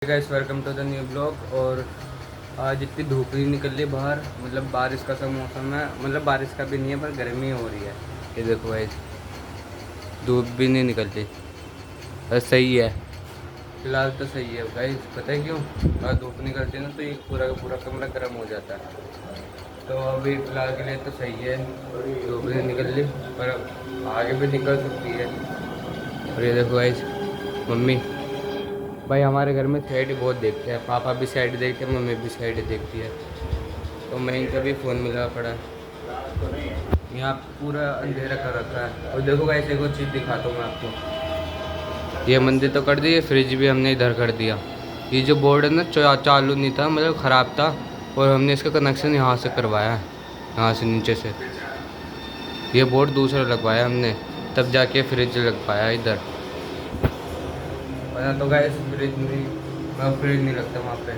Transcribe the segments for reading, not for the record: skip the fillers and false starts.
Guys welcome to the new blog. और आज इतनी धूप ही निकल रही बाहर, मतलब बारिश का सा मौसम है, मतलब बारिश का भी नहीं है पर गर्मी हो रही है। ये देखो गाइस, धूप भी नहीं निकलती, बस सही है फिलहाल तो सही है गाइस। पता है क्यों? अगर धूप निकलती है ना तो ये पूरा का पूरा कमरा गर्म हो जाता है। तो अभी फिलहाल के लिए तो सही है, धूप नहीं निकल रही पर आगे भी निकल सकती है। और ये देखो गाइस, मम्मी भाई हमारे घर में साइड बहुत देखते हैं, पापा भी साइड देखते हैं, मम्मी भी साइड देखती है। तो मैं इनका भी फ़ोन मिला पड़ा है। यहाँ पूरा अंधेरा कर रखा है। और देखो गाइस, एक और चीज़ दिखाता हूँ मैं आपको। ये मंदिर तो कर दी, ये फ्रिज भी हमने इधर कर दिया। ये जो बोर्ड है ना चालू नहीं था, मतलब ख़राब था, और हमने इसका कनेक्शन यहाँ से करवाया है, यहाँ से नीचे से। ये बोर्ड दूसरा लगवाया हमने, तब जाके फ्रिज लग पाया इधर। वरना तो गाइस फ्रिज नहीं लगता वहाँ पे।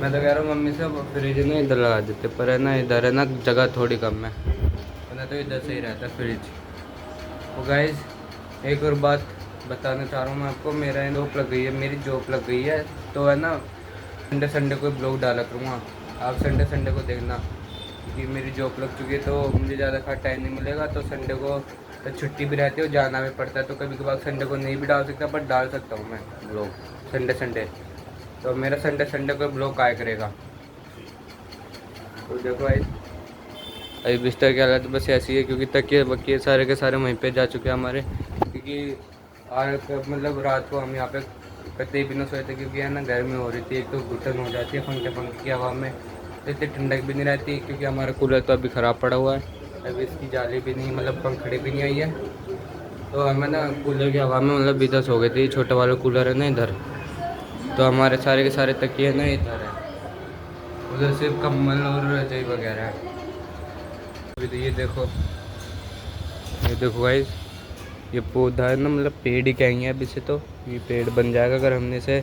मैं तो कह रहा हूँ मम्मी से फ्रिज ना इधर लगा देते, पर है ना इधर है ना जगह थोड़ी कम है, वरना तो इधर से ही रहता फ्रिज। तो गाइस एक और बात बताना चाह रहा हूँ मैं आपको, मेरा जॉब लग गई है, मेरी जॉब लग गई है। तो है ना संडे को ब्लॉग डाला करूँगा, आप संडे को देखना, क्योंकि मेरी जॉब लग चुकी है तो मुझे ज़्यादा खा टाइम नहीं मिलेगा। तो संडे को तो छुट्टी भी रहती है और जाना भी पड़ता है, तो कभी कभार संडे को नहीं भी डाल सकता, पर डाल सकता हूँ मैं ब्लॉग संडे। तो मेरा संडे को ब्लॉग आया करेगा। तो देखो भाई, अभी बिस्तर की हालत बस ऐसी है, क्योंकि तकिए बकिए सारे के सारे वहीं पे जा चुके हैं हमारे, क्योंकि आज मतलब रात को हम यहाँ पे कतई भी ना सोए थे, क्योंकि है ना गर्मी हो रही थी। एक तो घुटन हो जाती है पंखे की हवा में, तो इतनी ठंडक भी नहीं रहती, क्योंकि हमारा कूलर तो अभी ख़राब पड़ा हुआ है, अभी इसकी जाली भी नहीं, मतलब पंखड़ी भी नहीं आई है। तो हमें ना कूलर की हवा में मतलब बेदस हो गई थी। छोटे वाला कूलर है ना इधर, तो हमारे सारे के सारे तकिए ना इधर है, उधर सिर्फ कम्बल और रजाई वगैरह है। अभी तो ये देखो गाइस, ये पौधा है ना, मतलब पेड़ ही कहेंगे अब इसे, तो ये पेड़ बन जाएगा अगर हमने इसे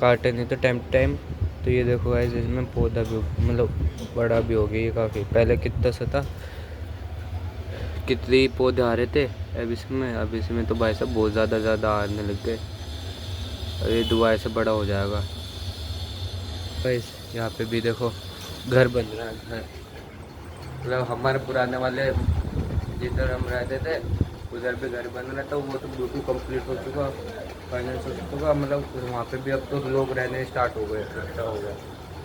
काटे नहीं तो टाइम टाइम। तो ये देखो गाइस, इसमें पौधा भी मतलब बड़ा भी हो गया ये काफ़ी। पहले कितना सा था, कितने पौधे आ रहे थे, अब इसमें तो भाई साहब बहुत ज़्यादा आने लग गए। और ये दुआ से बड़ा हो जाएगा। गाइस यहाँ पे भी देखो घर बन रहा है, घर मतलब हमारे पुराने वाले जिधर हम रहते थे उधर भी घर बन रहा था, वो तो बिल्कुल कंप्लीट हो चुका, फाइनेंस हो चुका, मतलब वहाँ पे भी अब तो लोग रहने स्टार्ट हो गए, इकट्ठा हो गए।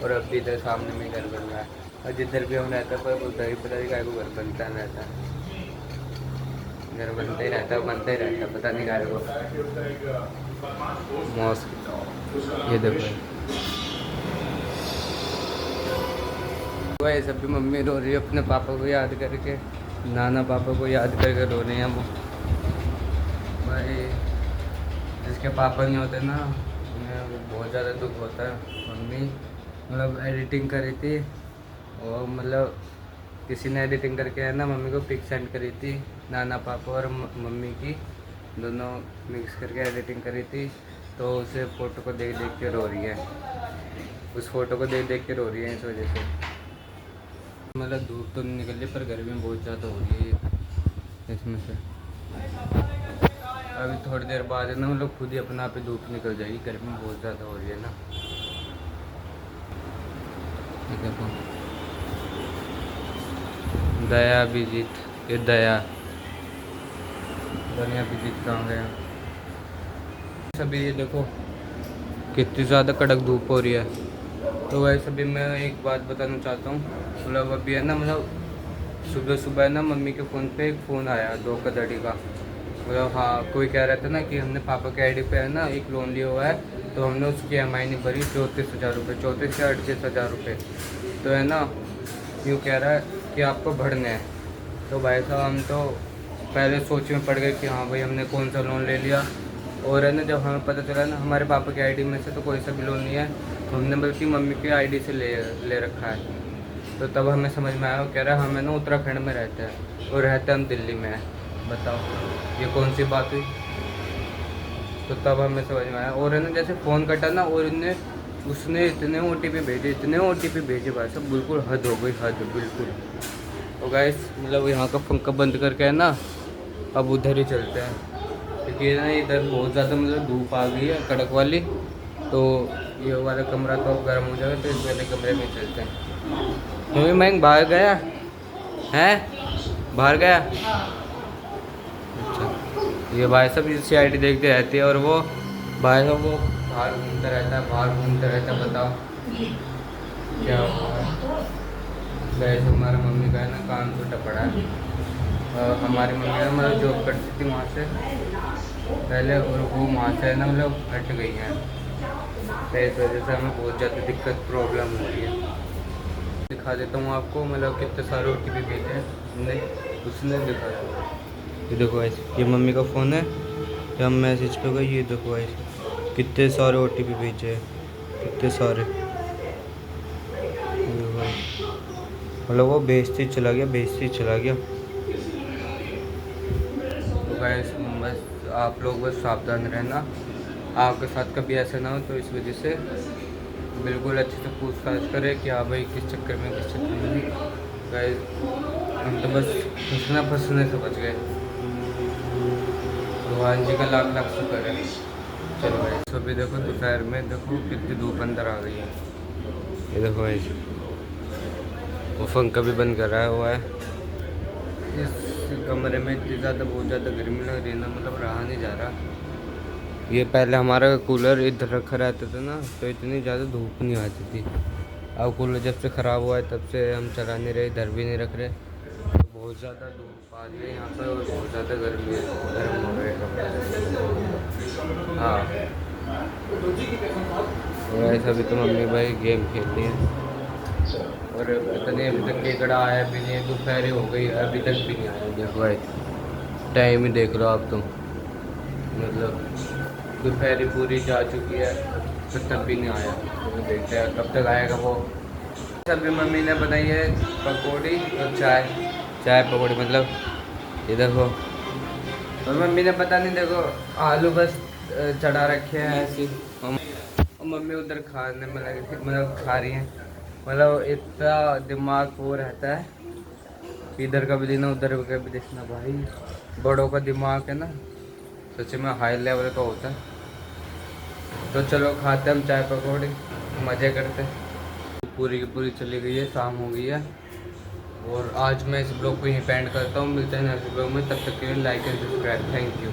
और अब भी इधर सामने में घर बन रहा है, और जिधर भी हम रहते हैं पर उधर ही पता नहीं को घर बनता रहता है, घर बनता ही रहता है, पता नहीं क्या को मौसम। ये देखो भाई, सब भी मम्मी रो रही है अपने पापा को याद करके, नाना पापा को याद करके रो रहे हैं वो। भाई जिसके पापा नहीं होते ना उन्हें बहुत ज़्यादा दुख होता है। मम्मी मतलब एडिटिंग करी थी, और मतलब किसी ने एडिटिंग करके है ना मम्मी को पिक सेंड करी थी, नाना पापा और मम्मी की दोनों मिक्स करके एडिटिंग करी थी। तो उसे फ़ोटो को देख देख के रो रही है, उस फोटो को देख देख के रो रही है इस वजह से। मतलब धूप तो नहीं निकल रही पर गर्मी बहुत ज़्यादा हो रही है इसमें से। अभी थोड़ी देर बाद है ना मतलब खुद ही अपने आप ही धूप निकल जाएगी, गर्मी बहुत ज़्यादा हो रही है ना। देखो दया अभिजीत, ये दया अभिजीत कहाँ गया? सभी ये देखो कितनी ज़्यादा कड़क धूप हो रही है। तो वैसे भी मैं एक बात बताना चाहता हूँ, मतलब अभी है ना मतलब सुबह है ना मम्मी के फ़ोन पे एक फ़ोन आया धोखाधड़ी का। मतलब हाँ, कोई कह रहा था ना कि हमने पापा के आईडी पे है ना एक लोन लिया हुआ है, तो हमने उसकी EMI नहीं भरी 34,000 रुपये, 34 या 38,000 रुपये। तो है ना यूँ कह रहा है कि आपको भरने हैं। तो भाई साहब हम तो पहले सोच में पड़ गए कि हाँ भाई हमने कौन सा लोन ले लिया। और है ना जब हमें पता चला ना हमारे पापा की आईडी में से तो कोई सा भी लोन नहीं है, तो हमने बल्कि मम्मी की आईडी से ले रखा है। तो तब हमें समझ में आया, वो कह रहा है हमें ना उत्तराखंड में रहते हैं और रहते हम दिल्ली में हैं। बताओ ये कौन सी बात हुई? तो तब हमें समझ में आया। और है ना जैसे फ़ोन कटा ना, और उसने इतने OTP भेजे भाई साहब, बिल्कुल हद हो गई, हद बिल्कुल। तो गाइस मतलब यहाँ का पंखा बंद करके है ना अब उधर ही चलते हैं, क्योंकि ना इधर बहुत ज़्यादा मतलब धूप आ गई है कड़क वाली। तो ये वाला कमरा तो अब गर्म हो जाएगा, तो इस वाले कमरे में चलते हैं। मम्मी मैं बाहर गया है, बाहर गया। अच्छा, ये भाई सब CID देखते रहती है, और वो भाई साहब वो बाहर घूमता रहता है, बाहर घूमता रहता है। बताओ क्या हुआ है। वैसे हमारा मम्मी का है ना कान टूटा पड़ा है। हमारी मम्मी है मतलब जॉब करती थी वहाँ से पहले, और वो वहाँ से ना मतलब हट गई हैं, तो इस वजह से हमें बहुत ज़्यादा दिक्कत प्रॉब्लम हो रही है। दिखा देता हूँ आपको, मतलब कितने सारे OTP भेजे हैं उसने, दिखा दो। ये देखो ऐसे, ये मम्मी का फ़ोन है, जब मैसेज पे गई, ये देखो ऐसे कितने सारे OTP भेजे हैं, कितने सारे। मतलब वो भेजते ही चला गया, भेजते ही चला गया। तो गाइस बस आप लोग बस सावधान रहना, आपके साथ कभी ऐसा ना हो, तो इस वजह से बिल्कुल अच्छे से पूछताछ करें कि हाँ भाई किस चक्कर में, किस चक्कर में नहीं। गाइस हम तो बस फंसने से बच गए। भगवान जी का लाख लाख शुक्र है। चलो भाई तो अभी देखो दोपहर में देखो कितनी धूप अंदर आ गई है। ये देखो भाई वो पंखा भी बंद कर रहा हुआ है। इस कमरे में इतनी ज़्यादा बहुत ज़्यादा गर्मी लग रही है ना, मतलब रहा नहीं जा रहा। ये पहले हमारा कूलर इधर रखा रहता था ना, तो इतनी ज़्यादा धूप नहीं आती थी। अब कूलर जब से ख़राब हुआ है तब से हम चला नहीं रहे, इधर भी नहीं रख रहे, तो बहुत ज़्यादा धूप आ रही है यहाँ पर, और बहुत ज़्यादा गर्मी है, गर्म हो रहा है। हाँ वैसे अभी तो मम्मी भाई गेम खेल रही है, और पता नहीं अभी तक केकड़ा आया भी नहीं है, दोपहर हो गई अभी तक भी नहीं आया। देखो भाई टाइम ही देख लो आप, तुम मतलब दोपहर पूरी जा चुकी है, तो तब भी नहीं आया। तो देखते हैं कब तक आएगा वो। अभी मम्मी ने बनाई है पकौड़ी और चाय पकौड़ी, मतलब ये देखो। और मम्मी ने पता नहीं देखो आलू बस चढ़ा रखे हैं ऐसी, और मम्मी उधर खाने में लगी थी, मतलब खा रही हैं। मतलब इतना दिमाग वो रहता है, इधर का भी देखना उधर का भी देखना। भाई बड़ों का दिमाग है ना सच में हाई लेवल का होता है। तो चलो खाते हम चाय पकौड़ी, मज़े करते हैं। पूरी की पूरी चली गई है, शाम हो गई है, और आज मैं इस ब्लॉग को यहीं पेंड करता हूँ। मिलते हैं नेक्स्ट ब्लॉग में, तब तक के लिए like and subscribe. Thank you.